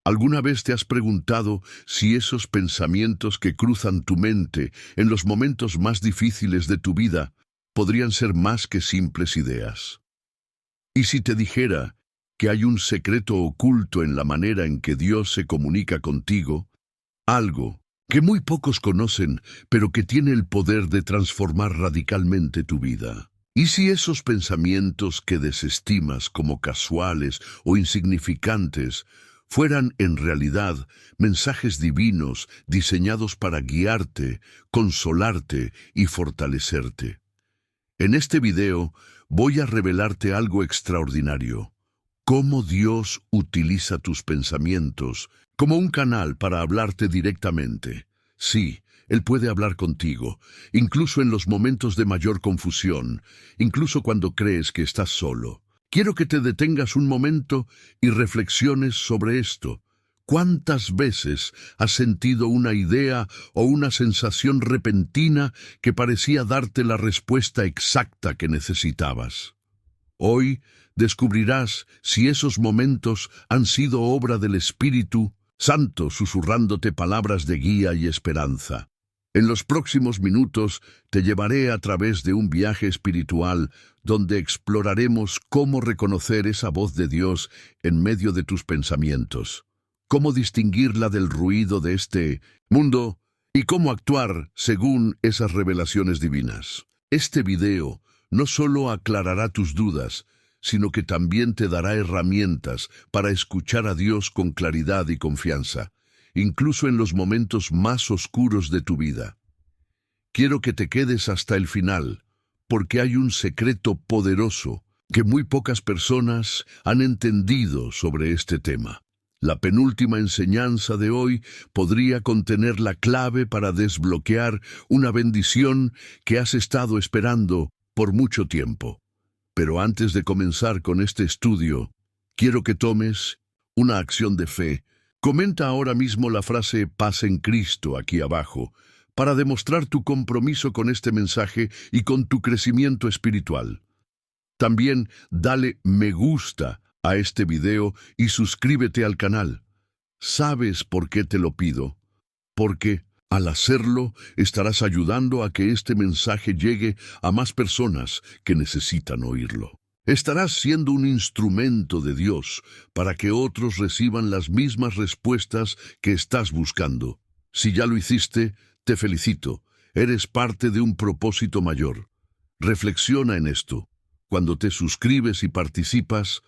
¿Alguna vez te has preguntado si esos pensamientos que cruzan tu mente en los momentos más difíciles de tu vida podrían ser más que simples ideas? ¿Y si te dijera que hay un secreto oculto en la manera en que Dios se comunica contigo? Algo que muy pocos conocen, pero que tiene el poder de transformar radicalmente tu vida. ¿Y si esos pensamientos que desestimas como casuales o insignificantes fueran en realidad mensajes divinos diseñados para guiarte, consolarte y fortalecerte? En este video voy a revelarte algo extraordinario: cómo Dios utiliza tus pensamientos como un canal para hablarte directamente. Sí, Él puede hablar contigo, incluso en los momentos de mayor confusión, incluso cuando crees que estás solo. Quiero que te detengas un momento y reflexiones sobre esto. ¿Cuántas veces has sentido una idea o una sensación repentina que parecía darte la respuesta exacta que necesitabas? Hoy descubrirás si esos momentos han sido obra del Espíritu Santo susurrándote palabras de guía y esperanza. En los próximos minutos te llevaré a través de un viaje espiritual donde exploraremos cómo reconocer esa voz de Dios en medio de tus pensamientos, cómo distinguirla del ruido de este mundo y cómo actuar según esas revelaciones divinas. Este video no solo aclarará tus dudas, sino que también te dará herramientas para escuchar a Dios con claridad y confianza, incluso en los momentos más oscuros de tu vida. Quiero que te quedes hasta el final, porque hay un secreto poderoso que muy pocas personas han entendido sobre este tema. La penúltima enseñanza de hoy podría contener la clave para desbloquear una bendición que has estado esperando por mucho tiempo. Pero antes de comenzar con este estudio, quiero que tomes una acción de fe. Comenta ahora mismo la frase "paz en Cristo" aquí abajo, para demostrar tu compromiso con este mensaje y con tu crecimiento espiritual. También dale me gusta a este video y suscríbete al canal. ¿Sabes por qué te lo pido? Porque al hacerlo estarás ayudando a que este mensaje llegue a más personas que necesitan oírlo. Estarás siendo un instrumento de Dios para que otros reciban las mismas respuestas que estás buscando. Si ya lo hiciste, te felicito. Eres parte de un propósito mayor. Reflexiona en esto. Cuando te suscribes y participas,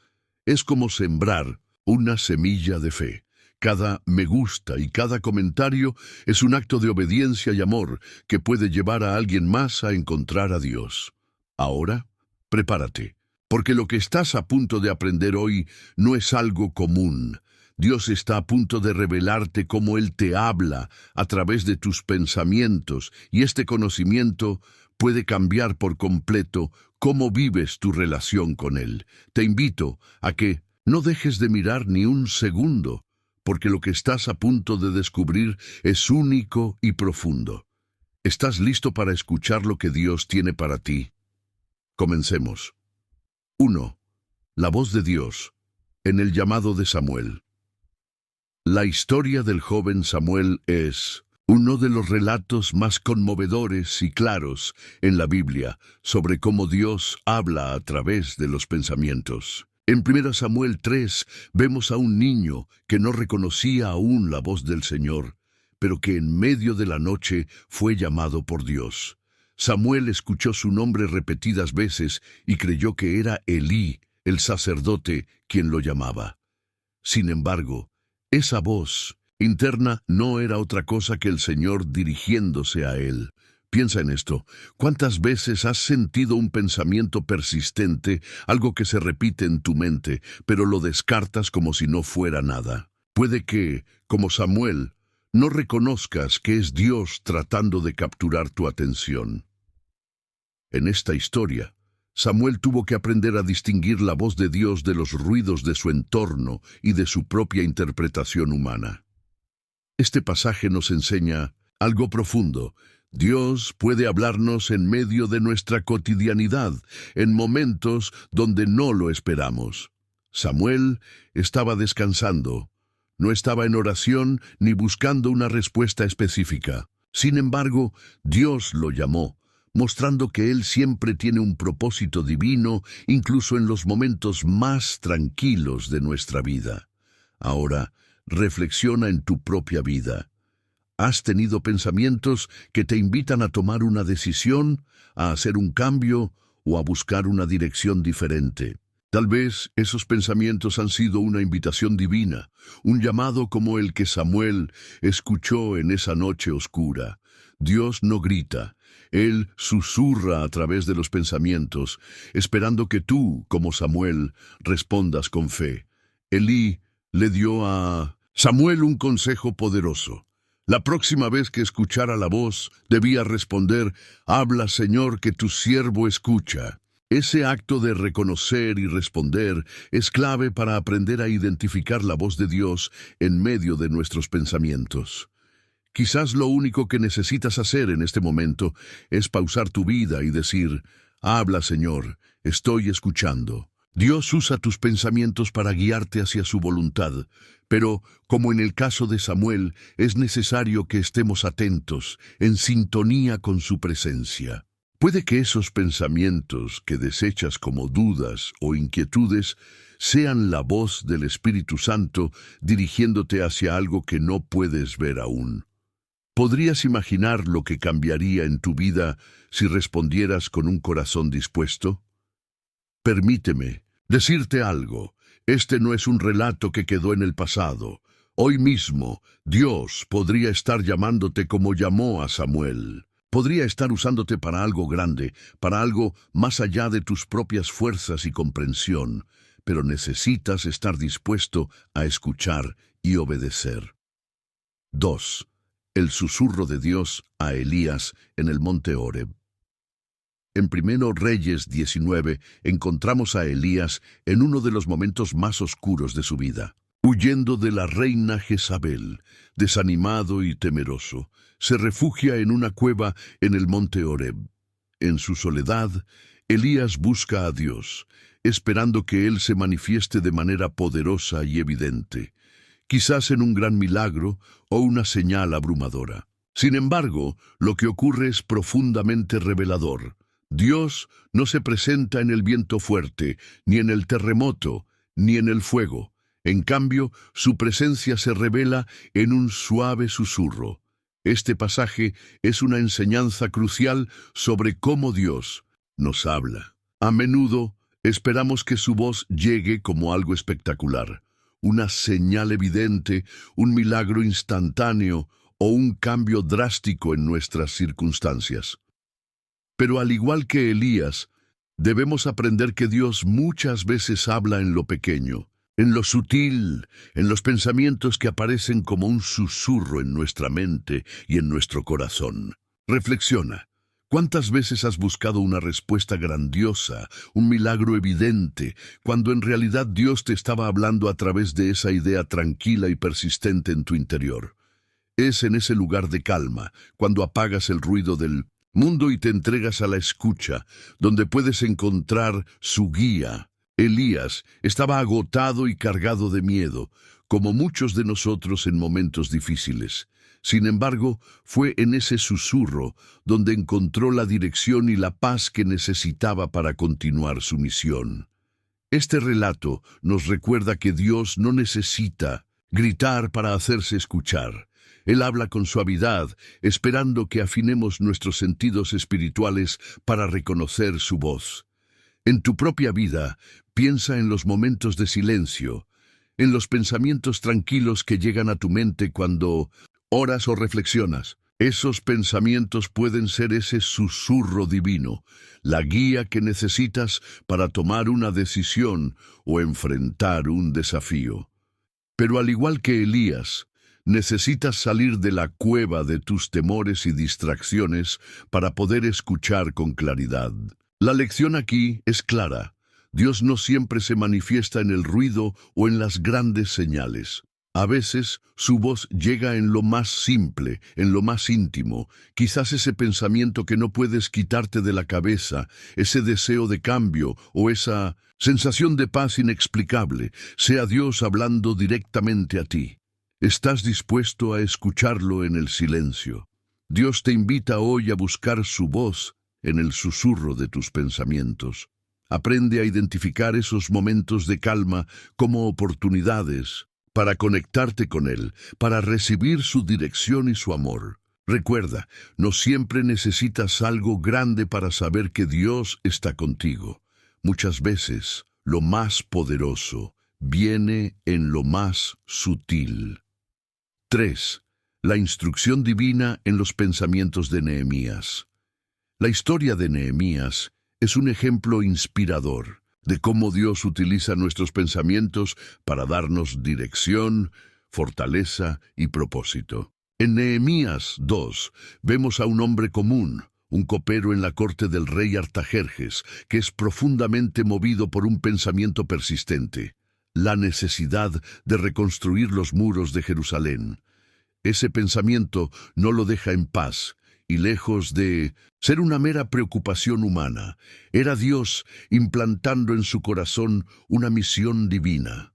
es como sembrar una semilla de fe. Cada me gusta y cada comentario es un acto de obediencia y amor que puede llevar a alguien más a encontrar a Dios. Ahora, prepárate, porque lo que estás a punto de aprender hoy no es algo común. Dios está a punto de revelarte cómo Él te habla a través de tus pensamientos, y este conocimiento puede cambiar por completo cómo vives tu relación con Él. Te invito a que no dejes de mirar ni un segundo, porque lo que estás a punto de descubrir es único y profundo. ¿Estás listo para escuchar lo que Dios tiene para ti? Comencemos. 1. La voz de Dios en el llamado de Samuel. La historia del joven Samuel es uno de los relatos más conmovedores y claros en la Biblia sobre cómo Dios habla a través de los pensamientos. En 1 Samuel 3 vemos a un niño que no reconocía aún la voz del Señor, pero que en medio de la noche fue llamado por Dios. Samuel escuchó su nombre repetidas veces y creyó que era Elí, el sacerdote, quien lo llamaba. Sin embargo, esa voz interna no era otra cosa que el Señor dirigiéndose a él. Piensa en esto. ¿Cuántas veces has sentido un pensamiento persistente, algo que se repite en tu mente, pero lo descartas como si no fuera nada? Puede que, como Samuel, no reconozcas que es Dios tratando de capturar tu atención. En esta historia, Samuel tuvo que aprender a distinguir la voz de Dios de los ruidos de su entorno y de su propia interpretación humana. Este pasaje nos enseña algo profundo. Dios puede hablarnos en medio de nuestra cotidianidad, en momentos donde no lo esperamos. Samuel estaba descansando, No estaba en oración ni buscando una respuesta específica. Sin embargo, Dios lo llamó, mostrando que Él siempre tiene un propósito divino, incluso en los momentos más tranquilos de nuestra vida. Ahora, reflexiona en tu propia vida. ¿Has tenido pensamientos que te invitan a tomar una decisión, a hacer un cambio o a buscar una dirección diferente? Tal vez esos pensamientos han sido una invitación divina, un llamado como el que Samuel escuchó en esa noche oscura. Dios no grita, Él susurra a través de los pensamientos, esperando que tú, como Samuel, respondas con fe. Elí le dio a Samuel un consejo poderoso. La próxima vez que escuchara la voz, debía responder: «Habla, Señor, que tu siervo escucha». Ese acto de reconocer y responder es clave para aprender a identificar la voz de Dios en medio de nuestros pensamientos. Quizás lo único que necesitas hacer en este momento es pausar tu vida y decir: «Habla, Señor, estoy escuchando». Dios usa tus pensamientos para guiarte hacia su voluntad, pero, como en el caso de Samuel, es necesario que estemos atentos, en sintonía con su presencia. Puede que esos pensamientos que desechas como dudas o inquietudes sean la voz del Espíritu Santo dirigiéndote hacia algo que no puedes ver aún. ¿Podrías imaginar lo que cambiaría en tu vida si respondieras con un corazón dispuesto? Permíteme decirte algo. Este no es un relato que quedó en el pasado. Hoy mismo, Dios podría estar llamándote como llamó a Samuel. Podría estar usándote para algo grande, para algo más allá de tus propias fuerzas y comprensión, pero necesitas estar dispuesto a escuchar y obedecer. 2. El susurro de Dios a Elías en el monte Horeb. En 1 Reyes 19 encontramos a Elías en uno de los momentos más oscuros de su vida. Huyendo de la reina Jezabel, desanimado y temeroso, se refugia en una cueva en el monte Horeb. En su soledad, Elías busca a Dios, esperando que Él se manifieste de manera poderosa y evidente, quizás en un gran milagro o una señal abrumadora. Sin embargo, lo que ocurre es profundamente revelador. Dios no se presenta en el viento fuerte, ni en el terremoto, ni en el fuego. En cambio, su presencia se revela en un suave susurro. Este pasaje es una enseñanza crucial sobre cómo Dios nos habla. A menudo esperamos que su voz llegue como algo espectacular, una señal evidente, un milagro instantáneo o un cambio drástico en nuestras circunstancias. Pero al igual que Elías, debemos aprender que Dios muchas veces habla en lo pequeño, en lo sutil, en los pensamientos que aparecen como un susurro en nuestra mente y en nuestro corazón. Reflexiona. ¿Cuántas veces has buscado una respuesta grandiosa, un milagro evidente, cuando en realidad Dios te estaba hablando a través de esa idea tranquila y persistente en tu interior? Es en ese lugar de calma, cuando apagas el ruido del mundo y te entregas a la escucha, donde puedes encontrar su guía. Elías estaba agotado y cargado de miedo, como muchos de nosotros en momentos difíciles. Sin embargo, fue en ese susurro donde encontró la dirección y la paz que necesitaba para continuar su misión. Este relato nos recuerda que Dios no necesita gritar para hacerse escuchar. Él habla con suavidad, esperando que afinemos nuestros sentidos espirituales para reconocer su voz. En tu propia vida, piensa en los momentos de silencio, en los pensamientos tranquilos que llegan a tu mente cuando oras o reflexionas. Esos pensamientos pueden ser ese susurro divino, la guía que necesitas para tomar una decisión o enfrentar un desafío. Pero al igual que Elías, necesitas salir de la cueva de tus temores y distracciones para poder escuchar con claridad. La lección aquí es clara. Dios no siempre se manifiesta en el ruido o en las grandes señales. A veces, su voz llega en lo más simple, en lo más íntimo, quizás ese pensamiento que no puedes quitarte de la cabeza, ese deseo de cambio o esa sensación de paz inexplicable, sea Dios hablando directamente a ti. ¿Estás dispuesto a escucharlo en el silencio? Dios te invita hoy a buscar su voz en el susurro de tus pensamientos. Aprende a identificar esos momentos de calma como oportunidades para conectarte con Él, para recibir su dirección y su amor. Recuerda, no siempre necesitas algo grande para saber que Dios está contigo. Muchas veces, lo más poderoso viene en lo más sutil. 3. La instrucción divina en los pensamientos de Nehemías. La historia de Nehemías es un ejemplo inspirador de cómo Dios utiliza nuestros pensamientos para darnos dirección, fortaleza y propósito. En Nehemías 2 vemos a un hombre común, un copero en la corte del rey Artajerjes, que es profundamente movido por un pensamiento persistente: la necesidad de reconstruir los muros de Jerusalén. Ese pensamiento no lo deja en paz, y lejos de ser una mera preocupación humana, era Dios implantando en su corazón una misión divina.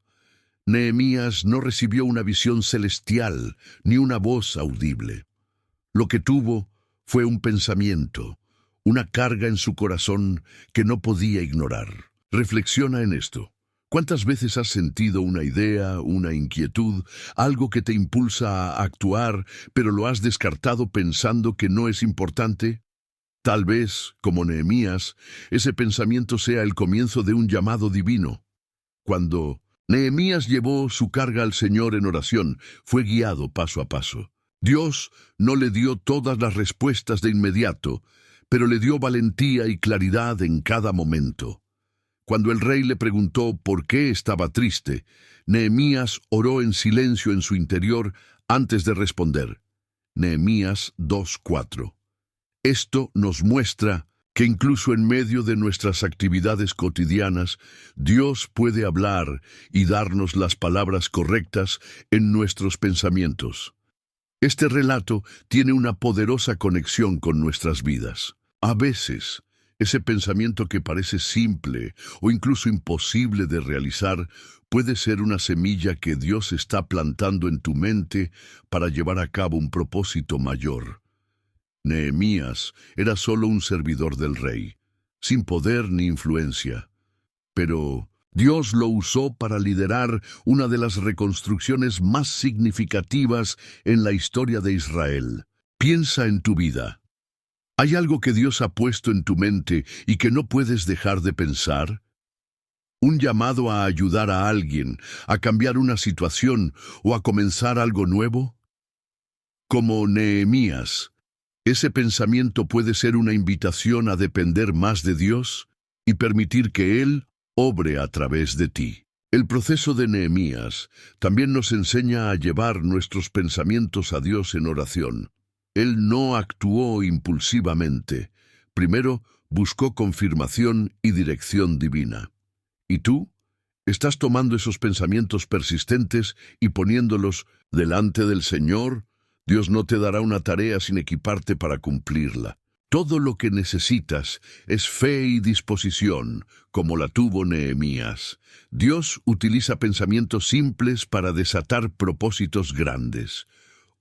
Nehemías no recibió una visión celestial ni una voz audible. Lo que tuvo fue un pensamiento, una carga en su corazón que no podía ignorar. Reflexiona en esto. ¿Cuántas veces has sentido una idea, una inquietud, algo que te impulsa a actuar, pero lo has descartado pensando que no es importante? Tal vez, como Nehemías, ese pensamiento sea el comienzo de un llamado divino. Cuando Nehemías llevó su carga al Señor en oración, fue guiado paso a paso. Dios no le dio todas las respuestas de inmediato, pero le dio valentía y claridad en cada momento. Cuando el rey le preguntó por qué estaba triste, Nehemías oró en silencio en su interior antes de responder. Nehemías 2:4. Esto nos muestra que incluso en medio de nuestras actividades cotidianas, Dios puede hablar y darnos las palabras correctas en nuestros pensamientos. Este relato tiene una poderosa conexión con nuestras vidas. A veces, ese pensamiento que parece simple o incluso imposible de realizar puede ser una semilla que Dios está plantando en tu mente para llevar a cabo un propósito mayor. Nehemías era solo un servidor del rey, sin poder ni influencia, pero Dios lo usó para liderar una de las reconstrucciones más significativas en la historia de Israel. Piensa en tu vida. ¿Hay algo que Dios ha puesto en tu mente y que no puedes dejar de pensar? ¿Un llamado a ayudar a alguien, a cambiar una situación o a comenzar algo nuevo? Como Nehemías, ese pensamiento puede ser una invitación a depender más de Dios y permitir que Él obre a través de ti. El proceso de Nehemías también nos enseña a llevar nuestros pensamientos a Dios en oración. Él no actuó impulsivamente. Primero buscó confirmación y dirección divina. ¿Y tú? ¿Estás tomando esos pensamientos persistentes y poniéndolos delante del Señor? Dios no te dará una tarea sin equiparte para cumplirla. Todo lo que necesitas es fe y disposición, como la tuvo Nehemías. Dios utiliza pensamientos simples para desatar propósitos grandes.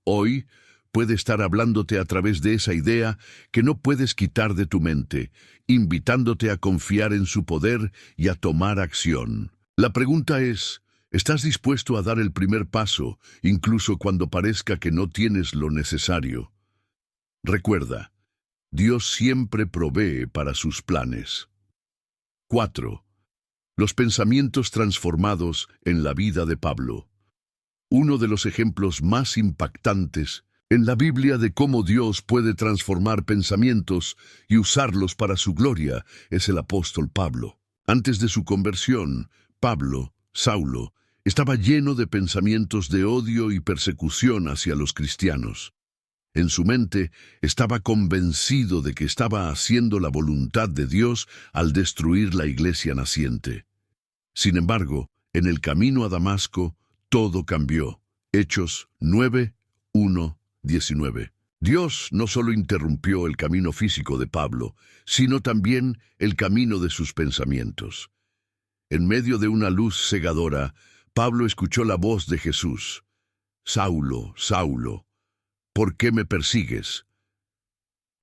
Hoy puede estar hablándote a través de esa idea que no puedes quitar de tu mente, invitándote a confiar en su poder y a tomar acción. La pregunta es: ¿estás dispuesto a dar el primer paso, incluso cuando parezca que no tienes lo necesario? Recuerda, Dios siempre provee para sus planes. 4. Los pensamientos transformados en la vida de Pablo. Uno de los ejemplos más impactantes en la Biblia de cómo Dios puede transformar pensamientos y usarlos para su gloria es el apóstol Pablo. Antes de su conversión, Pablo, Saulo, estaba lleno de pensamientos de odio y persecución hacia los cristianos. En su mente estaba convencido de que estaba haciendo la voluntad de Dios al destruir la iglesia naciente. Sin embargo, en el camino a Damasco, todo cambió. Hechos 9:1-19. Dios no solo interrumpió el camino físico de Pablo, sino también el camino de sus pensamientos. En medio de una luz cegadora, Pablo escuchó la voz de Jesús: Saulo, Saulo, ¿por qué me persigues?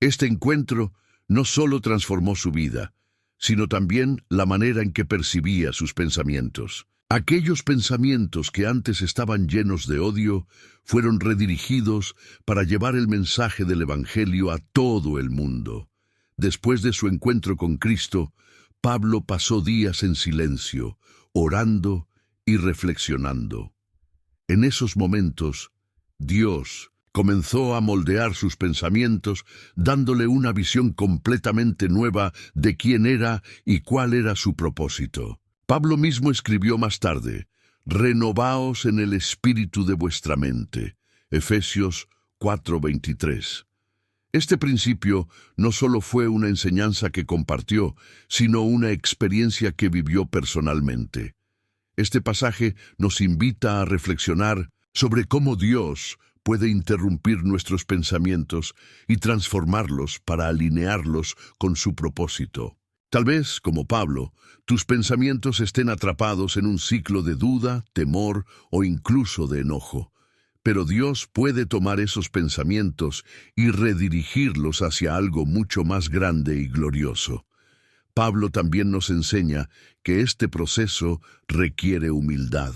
Este encuentro no solo transformó su vida, sino también la manera en que percibía sus pensamientos. Aquellos pensamientos que antes estaban llenos de odio fueron redirigidos para llevar el mensaje del Evangelio a todo el mundo. Después de su encuentro con Cristo, Pablo pasó días en silencio, orando y reflexionando. En esos momentos, Dios comenzó a moldear sus pensamientos, dándole una visión completamente nueva de quién era y cuál era su propósito. Pablo mismo escribió más tarde: «Renovaos en el espíritu de vuestra mente». Efesios 4:23. Este principio no solo fue una enseñanza que compartió, sino una experiencia que vivió personalmente. Este pasaje nos invita a reflexionar sobre cómo Dios puede interrumpir nuestros pensamientos y transformarlos para alinearlos con su propósito. Tal vez, como Pablo, tus pensamientos estén atrapados en un ciclo de duda, temor o incluso de enojo. Pero Dios puede tomar esos pensamientos y redirigirlos hacia algo mucho más grande y glorioso. Pablo también nos enseña que este proceso requiere humildad.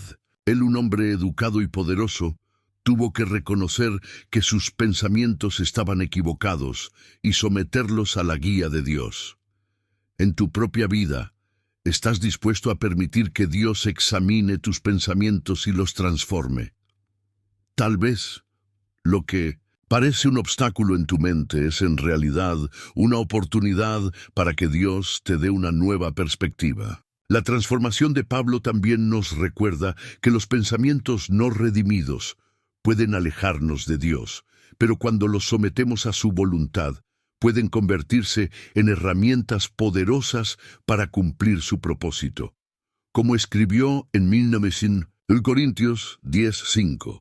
Él, un hombre educado y poderoso, tuvo que reconocer que sus pensamientos estaban equivocados y someterlos a la guía de Dios. En tu propia vida, ¿estás dispuesto a permitir que Dios examine tus pensamientos y los transforme? Tal vez lo que parece un obstáculo en tu mente es en realidad una oportunidad para que Dios te dé una nueva perspectiva. La transformación de Pablo también nos recuerda que los pensamientos no redimidos pueden alejarnos de Dios, pero cuando los sometemos a su voluntad, pueden convertirse en herramientas poderosas para cumplir su propósito. Como escribió en 1900, Corintios 10:5.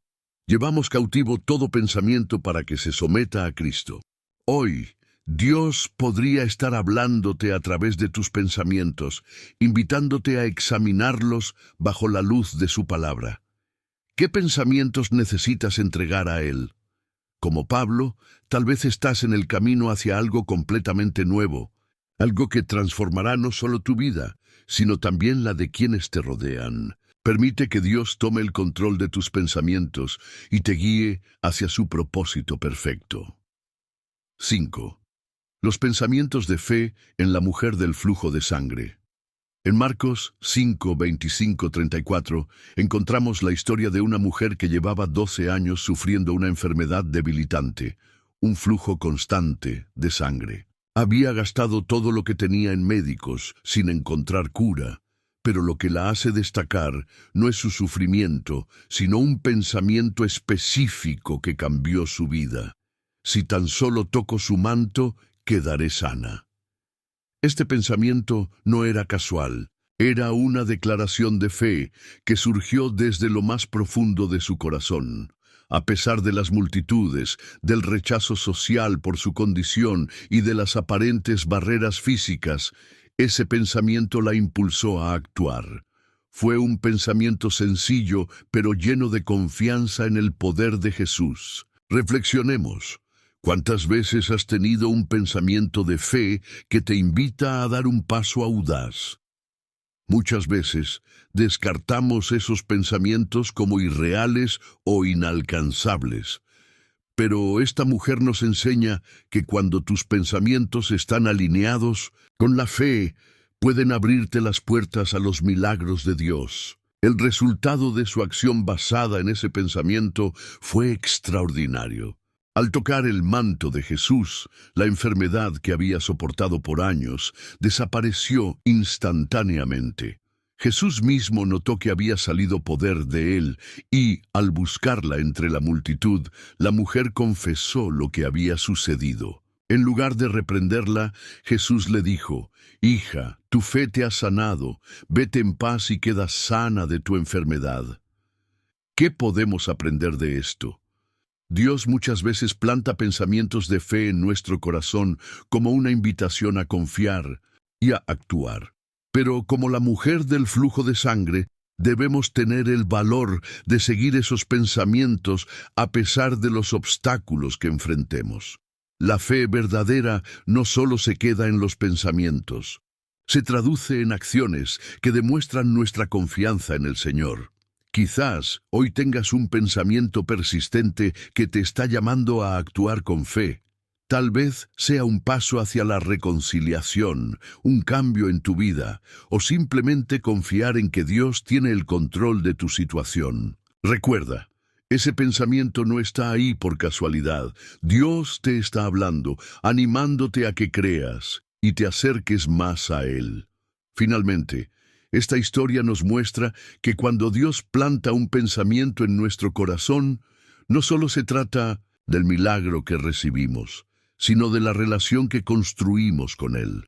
Llevamos cautivo todo pensamiento para que se someta a Cristo. Hoy, Dios podría estar hablándote a través de tus pensamientos, invitándote a examinarlos bajo la luz de su palabra. ¿Qué pensamientos necesitas entregar a Él? Como Pablo, tal vez estás en el camino hacia algo completamente nuevo, algo que transformará no solo tu vida, sino también la de quienes te rodean. Permite que Dios tome el control de tus pensamientos y te guíe hacia su propósito perfecto. 5. Los pensamientos de fe en la mujer del flujo de sangre. En Marcos 5:25-34 encontramos la historia de una mujer que llevaba 12 años sufriendo una enfermedad debilitante, un flujo constante de sangre. Había gastado todo lo que tenía en médicos sin encontrar cura, pero lo que la hace destacar no es su sufrimiento, sino un pensamiento específico que cambió su vida. Si tan solo toco su manto, quedaré sana. Este pensamiento no era casual, era una declaración de fe que surgió desde lo más profundo de su corazón. A pesar de las multitudes, del rechazo social por su condición y de las aparentes barreras físicas, ese pensamiento la impulsó a actuar. Fue un pensamiento sencillo, pero lleno de confianza en el poder de Jesús. Reflexionemos. ¿Cuántas veces has tenido un pensamiento de fe que te invita a dar un paso audaz? Muchas veces descartamos esos pensamientos como irreales o inalcanzables. Pero esta mujer nos enseña que cuando tus pensamientos están alineados con la fe, pueden abrirte las puertas a los milagros de Dios. El resultado de su acción basada en ese pensamiento fue extraordinario. Al tocar el manto de Jesús, la enfermedad que había soportado por años desapareció instantáneamente. Jesús mismo notó que había salido poder de él y, al buscarla entre la multitud, la mujer confesó lo que había sucedido. En lugar de reprenderla, Jesús le dijo: «Hija, tu fe te ha sanado, vete en paz y queda sana de tu enfermedad». ¿Qué podemos aprender de esto? Dios muchas veces planta pensamientos de fe en nuestro corazón como una invitación a confiar y a actuar. Pero como la mujer del flujo de sangre, Debemos tener el valor de seguir esos pensamientos a pesar de los obstáculos que enfrentemos. La fe verdadera no solo se queda en los pensamientos, se traduce en acciones que demuestran nuestra confianza en el Señor. Quizás hoy tengas un pensamiento persistente que te está llamando a actuar con fe. Tal vez sea un paso hacia la reconciliación, un cambio en tu vida, o simplemente confiar en que Dios tiene el control de tu situación. Recuerda, ese pensamiento no está ahí por casualidad. Dios te está hablando, animándote a que creas y te acerques más a Él. Finalmente, esta historia nos muestra que cuando Dios planta un pensamiento en nuestro corazón, no solo se trata del milagro que recibimos, sino de la relación que construimos con Él.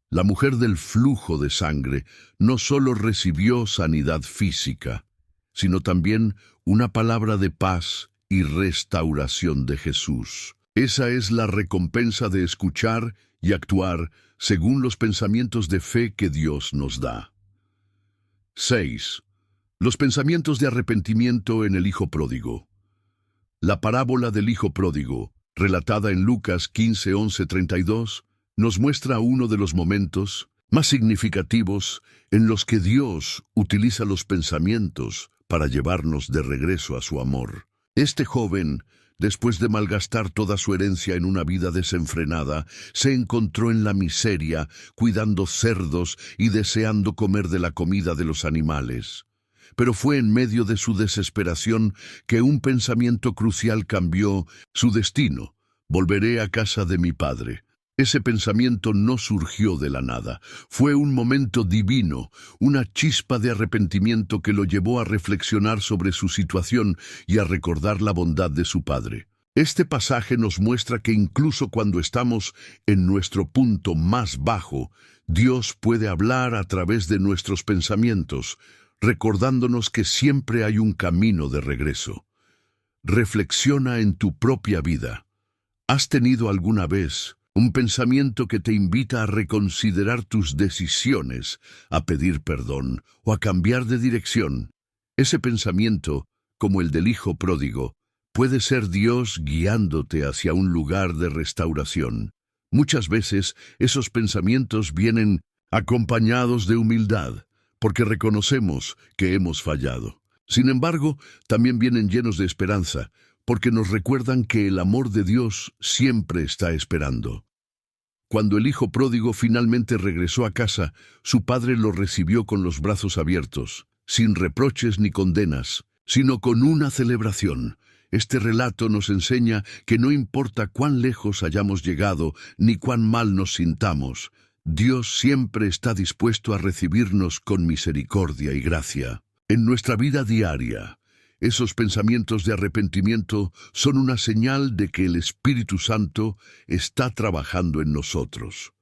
La mujer del flujo de sangre no solo recibió sanidad física, sino también una palabra de paz y restauración de Jesús. Esa es la recompensa de escuchar y actuar según los pensamientos de fe que Dios nos da. 6. Los pensamientos de arrepentimiento en el Hijo Pródigo. La parábola del Hijo Pródigo, relatada en Lucas 15, 11, 32, nos muestra uno de los momentos más significativos en los que Dios utiliza los pensamientos para llevarnos de regreso a su amor. Este joven, después de malgastar toda su herencia en una vida desenfrenada, se encontró en la miseria, cuidando cerdos y deseando comer de la comida de los animales. Pero fue en medio de su desesperación que un pensamiento crucial cambió su destino. Volveré a casa de mi padre. Ese pensamiento no surgió de la nada. Fue un momento divino, una chispa de arrepentimiento que lo llevó a reflexionar sobre su situación y a recordar la bondad de su padre. Este pasaje nos muestra que incluso cuando estamos en nuestro punto más bajo, Dios puede hablar a través de nuestros pensamientos, recordándonos que siempre hay un camino de regreso. Reflexiona en tu propia vida. ¿Has tenido alguna vez un pensamiento que te invita a reconsiderar tus decisiones, a pedir perdón o a cambiar de dirección? Ese pensamiento, como el del Hijo Pródigo, puede ser Dios guiándote hacia un lugar de restauración. Muchas veces esos pensamientos vienen acompañados de humildad, porque reconocemos que hemos fallado. Sin embargo, también vienen llenos de esperanza, porque nos recuerdan que el amor de Dios siempre está esperando. Cuando el Hijo Pródigo finalmente regresó a casa, su padre lo recibió con los brazos abiertos, sin reproches ni condenas, sino con una celebración. Este relato nos enseña que no importa cuán lejos hayamos llegado, ni cuán mal nos sintamos, Dios siempre está dispuesto a recibirnos con misericordia y gracia. En nuestra vida diaria, esos pensamientos de arrepentimiento son una señal de que el Espíritu Santo está trabajando en nosotros.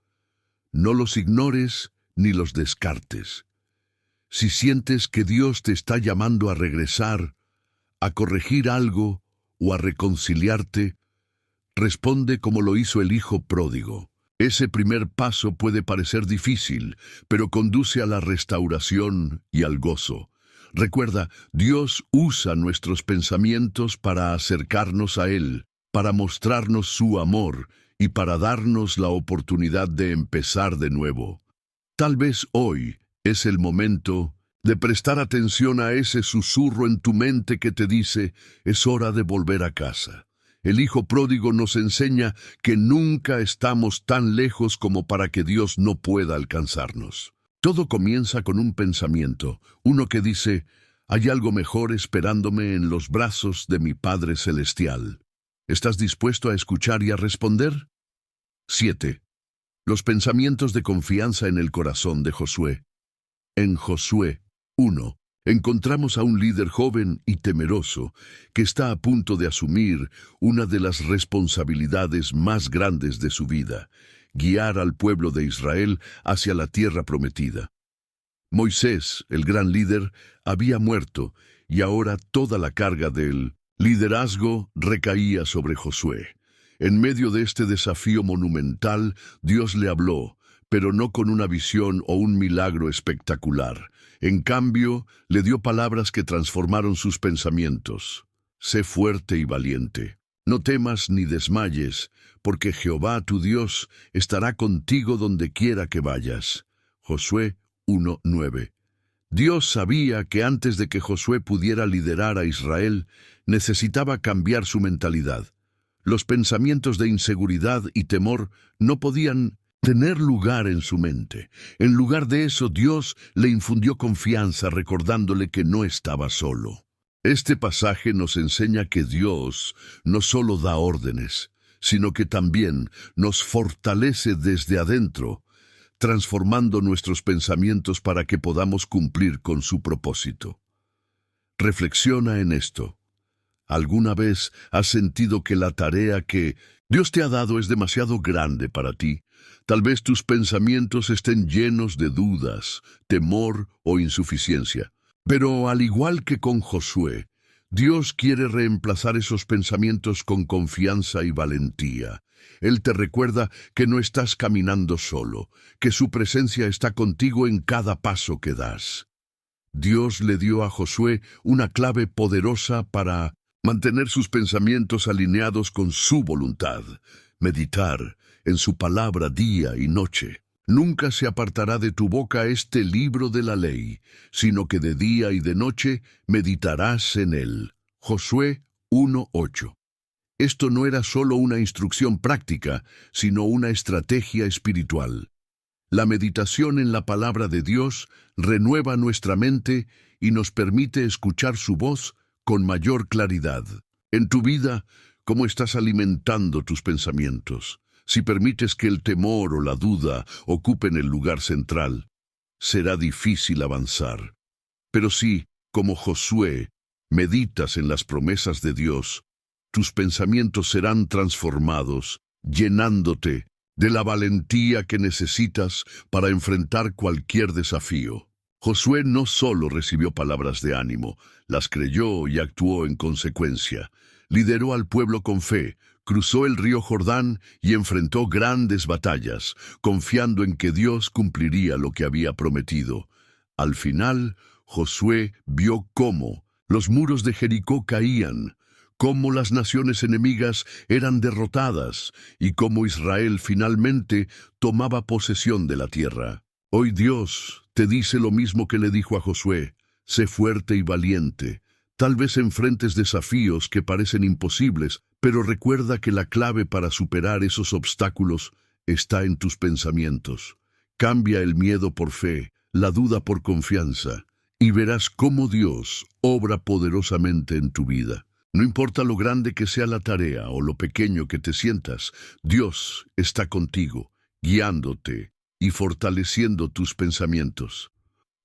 No los ignores ni los descartes. Si sientes que Dios te está llamando a regresar, a corregir algo o a reconciliarte, responde como lo hizo el Hijo Pródigo. Ese primer paso puede parecer difícil, pero conduce a la restauración y al gozo. Recuerda, Dios usa nuestros pensamientos para acercarnos a Él, para mostrarnos su amor y para darnos la oportunidad de empezar de nuevo. Tal vez hoy es el momento de prestar atención a ese susurro en tu mente que te dice, es hora de volver a casa. El Hijo Pródigo nos enseña que nunca estamos tan lejos como para que Dios no pueda alcanzarnos. Todo comienza con un pensamiento, uno que dice, hay algo mejor esperándome en los brazos de mi Padre Celestial. ¿Estás dispuesto a escuchar y a responder? 7. Los pensamientos de confianza en el corazón de Josué. En Josué 1. Encontramos a un líder joven y temeroso que está a punto de asumir una de las responsabilidades más grandes de su vida, guiar al pueblo de Israel hacia la tierra prometida. Moisés, el gran líder, había muerto y ahora toda la carga del liderazgo recaía sobre Josué. En medio de este desafío monumental, Dios le habló, pero no con una visión o un milagro espectacular. En cambio, le dio palabras que transformaron sus pensamientos. Sé fuerte y valiente. No temas ni desmayes, porque Jehová tu Dios estará contigo donde quiera que vayas. Josué 1:9. Dios sabía que antes de que Josué pudiera liderar a Israel, necesitaba cambiar su mentalidad. Los pensamientos de inseguridad y temor no podían tener lugar en su mente. En lugar de eso, Dios le infundió confianza recordándole que no estaba solo. Este pasaje nos enseña que Dios no solo da órdenes, sino que también nos fortalece desde adentro, transformando nuestros pensamientos para que podamos cumplir con su propósito. Reflexiona en esto. ¿Alguna vez has sentido que la tarea que Dios te ha dado es demasiado grande para ti? Tal vez tus pensamientos estén llenos de dudas, temor o insuficiencia. Pero al igual que con Josué, Dios quiere reemplazar esos pensamientos con confianza y valentía. Él te recuerda que no estás caminando solo, que su presencia está contigo en cada paso que das. Dios le dio a Josué una clave poderosa para mantener sus pensamientos alineados con su voluntad, meditar en su palabra día y noche. Nunca se apartará de tu boca este libro de la ley, sino que de día y de noche meditarás en él. Josué 1:8. Esto no era solo una instrucción práctica, sino una estrategia espiritual. La meditación en la palabra de Dios renueva nuestra mente y nos permite escuchar su voz con mayor claridad. En tu vida, ¿cómo estás alimentando tus pensamientos? Si permites que el temor o la duda ocupen el lugar central, será difícil avanzar. Pero si, como Josué, meditas en las promesas de Dios, tus pensamientos serán transformados, llenándote de la valentía que necesitas para enfrentar cualquier desafío. Josué no solo recibió palabras de ánimo, las creyó y actuó en consecuencia. Lideró al pueblo con fe, cruzó el río Jordán y enfrentó grandes batallas, confiando en que Dios cumpliría lo que había prometido. Al final, Josué vio cómo los muros de Jericó caían, cómo las naciones enemigas eran derrotadas y cómo Israel finalmente tomaba posesión de la tierra. Hoy Dios te dice lo mismo que le dijo a Josué: sé fuerte y valiente. Tal vez enfrentes desafíos que parecen imposibles, pero recuerda que la clave para superar esos obstáculos está en tus pensamientos. Cambia el miedo por fe, la duda por confianza, y verás cómo Dios obra poderosamente en tu vida. No importa lo grande que sea la tarea o lo pequeño que te sientas, Dios está contigo, guiándote y fortaleciendo tus pensamientos.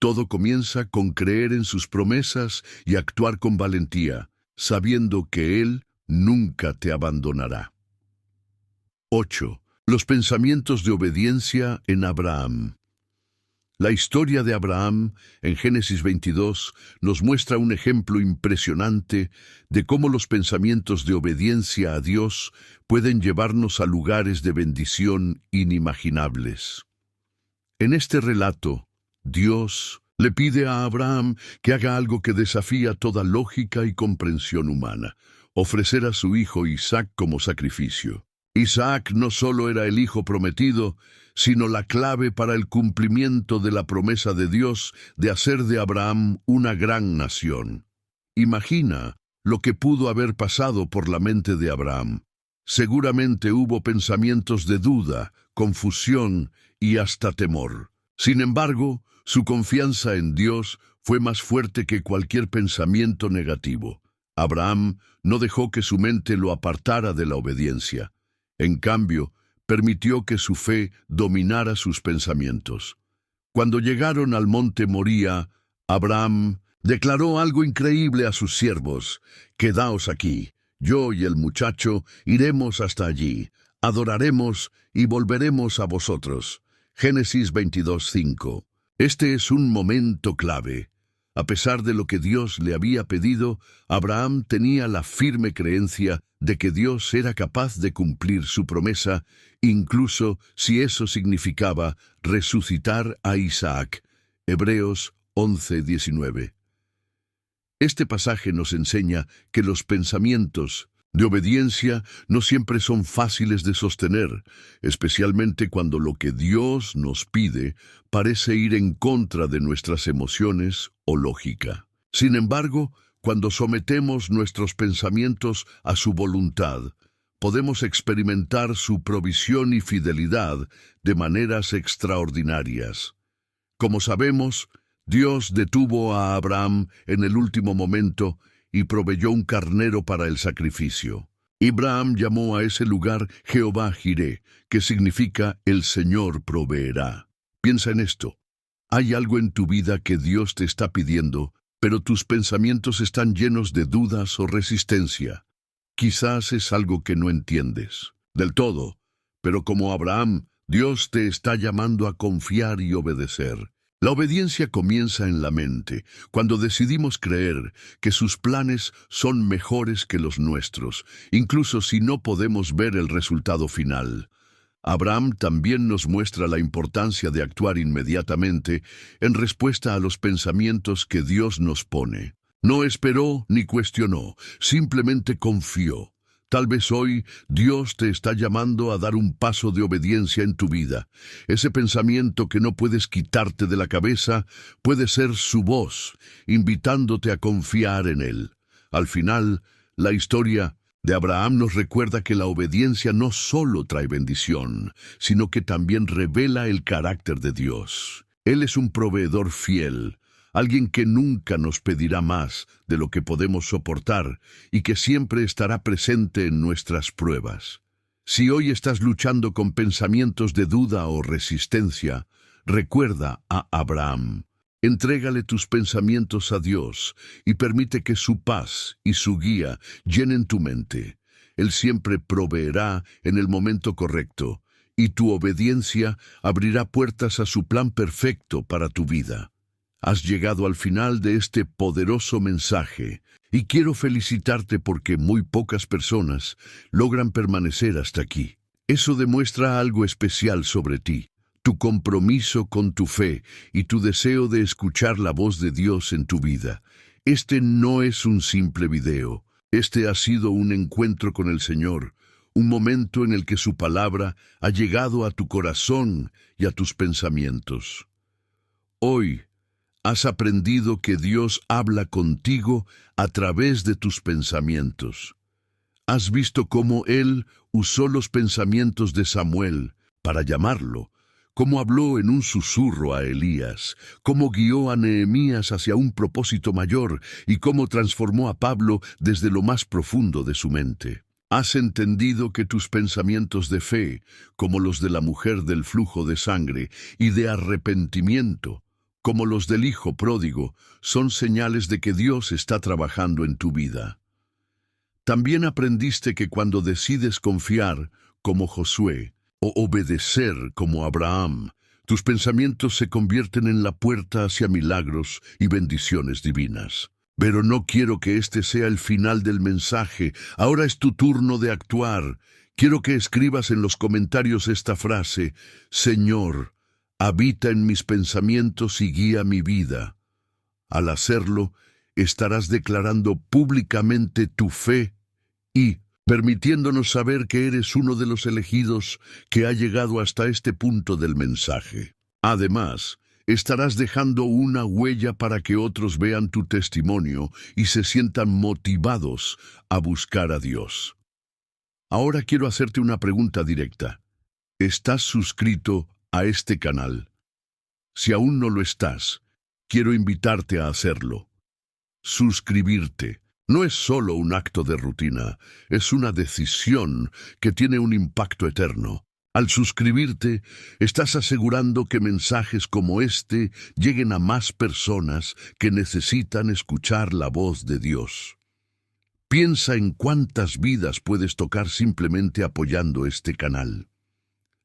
Todo comienza con creer en sus promesas y actuar con valentía, sabiendo que Él nunca te abandonará. 8. Los pensamientos de obediencia en Abraham. La historia de Abraham, en Génesis 22, nos muestra un ejemplo impresionante de cómo los pensamientos de obediencia a Dios pueden llevarnos a lugares de bendición inimaginables. En este relato, Dios le pide a Abraham que haga algo que desafía toda lógica y comprensión humana: ofrecer a su hijo Isaac como sacrificio. Isaac no solo era el hijo prometido, sino la clave para el cumplimiento de la promesa de Dios de hacer de Abraham una gran nación. Imagina lo que pudo haber pasado por la mente de Abraham. Seguramente hubo pensamientos de duda, confusión y hasta temor. Sin embargo, su confianza en Dios fue más fuerte que cualquier pensamiento negativo. Abraham no dejó que su mente lo apartara de la obediencia. En cambio, permitió que su fe dominara sus pensamientos. Cuando llegaron al monte Moría, Abraham declaró algo increíble a sus siervos: «Quedaos aquí, yo y el muchacho iremos hasta allí, adoraremos y volveremos a vosotros». Génesis 22:5. Este es un momento clave. A pesar de lo que Dios le había pedido, Abraham tenía la firme creencia de que Dios era capaz de cumplir su promesa, incluso si eso significaba resucitar a Isaac. Hebreos 11:19. Este pasaje nos enseña que los pensamientos de obediencia no siempre son fáciles de sostener, especialmente cuando lo que Dios nos pide parece ir en contra de nuestras emociones o lógica. Sin embargo, cuando sometemos nuestros pensamientos a su voluntad, podemos experimentar su provisión y fidelidad de maneras extraordinarias. Como sabemos, Dios detuvo a Abraham en el último momento y proveyó un carnero para el sacrificio. Abraham llamó a ese lugar Jehová Jireh, que significa el Señor proveerá. Piensa en esto. Hay algo en tu vida que Dios te está pidiendo, pero tus pensamientos están llenos de dudas o resistencia. Quizás es algo que no entiendes del todo, pero como Abraham, Dios te está llamando a confiar y obedecer. La obediencia comienza en la mente, cuando decidimos creer que sus planes son mejores que los nuestros, incluso si no podemos ver el resultado final. Abraham también nos muestra la importancia de actuar inmediatamente en respuesta a los pensamientos que Dios nos pone. No esperó ni cuestionó, simplemente confió. Tal vez hoy Dios te está llamando a dar un paso de obediencia en tu vida. Ese pensamiento que no puedes quitarte de la cabeza puede ser su voz, invitándote a confiar en Él. Al final, la historia de Abraham nos recuerda que la obediencia no solo trae bendición, sino que también revela el carácter de Dios. Él es un proveedor fiel, alguien que nunca nos pedirá más de lo que podemos soportar y que siempre estará presente en nuestras pruebas. Si hoy estás luchando con pensamientos de duda o resistencia, recuerda a Abraham. Entrégale tus pensamientos a Dios y permite que su paz y su guía llenen tu mente. Él siempre proveerá en el momento correcto, y tu obediencia abrirá puertas a su plan perfecto para tu vida. Has llegado al final de este poderoso mensaje y quiero felicitarte porque muy pocas personas logran permanecer hasta aquí. Eso demuestra algo especial sobre ti, tu compromiso con tu fe y tu deseo de escuchar la voz de Dios en tu vida. Este no es un simple video, este ha sido un encuentro con el Señor, un momento en el que su palabra ha llegado a tu corazón y a tus pensamientos. Hoy, has aprendido que Dios habla contigo a través de tus pensamientos. Has visto cómo Él usó los pensamientos de Samuel para llamarlo, cómo habló en un susurro a Elías, cómo guió a Nehemías hacia un propósito mayor y cómo transformó a Pablo desde lo más profundo de su mente. Has entendido que tus pensamientos de fe, como los de la mujer del flujo de sangre, y de arrepentimiento, como los del hijo pródigo, son señales de que Dios está trabajando en tu vida. También aprendiste que cuando decides confiar, como Josué, o obedecer, como Abraham, tus pensamientos se convierten en la puerta hacia milagros y bendiciones divinas. Pero no quiero que este sea el final del mensaje. Ahora es tu turno de actuar. Quiero que escribas en los comentarios esta frase: Señor, habita en mis pensamientos y guía mi vida. Al hacerlo, estarás declarando públicamente tu fe y permitiéndonos saber que eres uno de los elegidos que ha llegado hasta este punto del mensaje. Además, estarás dejando una huella para que otros vean tu testimonio y se sientan motivados a buscar a Dios. Ahora quiero hacerte una pregunta directa. ¿Estás suscrito a este canal? Si aún no lo estás, quiero invitarte a hacerlo. Suscribirte no es solo un acto de rutina, es una decisión que tiene un impacto eterno. Al suscribirte, estás asegurando que mensajes como este lleguen a más personas que necesitan escuchar la voz de Dios. Piensa en cuántas vidas puedes tocar simplemente apoyando este canal.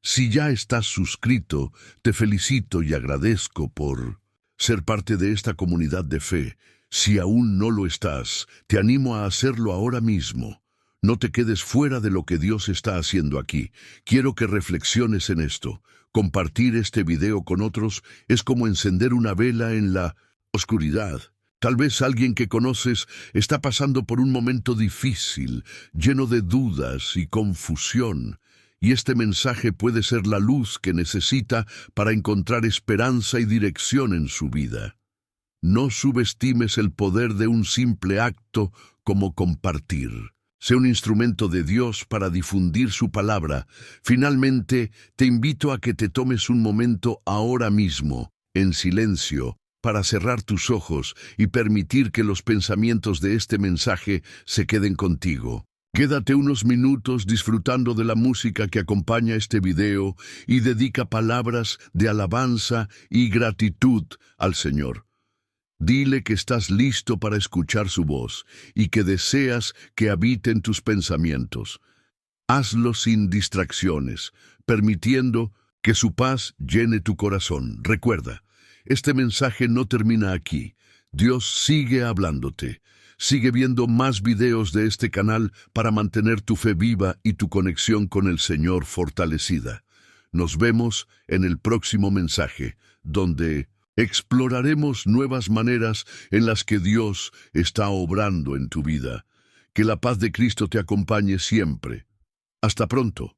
Si ya estás suscrito, te felicito y agradezco por ser parte de esta comunidad de fe. Si aún no lo estás, te animo a hacerlo ahora mismo. No te quedes fuera de lo que Dios está haciendo aquí. Quiero que reflexiones en esto. Compartir este video con otros es como encender una vela en la Oscuridad. Tal vez alguien que conoces está pasando por un momento difícil, lleno de dudas y confusión, y este mensaje puede ser la luz que necesita para encontrar esperanza y dirección en su vida. No subestimes el poder de un simple acto como compartir. Sé un instrumento de Dios para difundir su palabra. Finalmente, te invito a que te tomes un momento ahora mismo, en silencio, para cerrar tus ojos y permitir que los pensamientos de este mensaje se queden contigo. Quédate unos minutos disfrutando de la música que acompaña este video y dedica palabras de alabanza y gratitud al Señor. Dile que estás listo para escuchar su voz y que deseas que habite en tus pensamientos. Hazlo sin distracciones, permitiendo que su paz llene tu corazón. Recuerda, este mensaje no termina aquí. Dios sigue hablándote. Sigue viendo más videos de este canal para mantener tu fe viva y tu conexión con el Señor fortalecida. Nos vemos en el próximo mensaje, donde exploraremos nuevas maneras en las que Dios está obrando en tu vida. Que la paz de Cristo te acompañe siempre. Hasta pronto.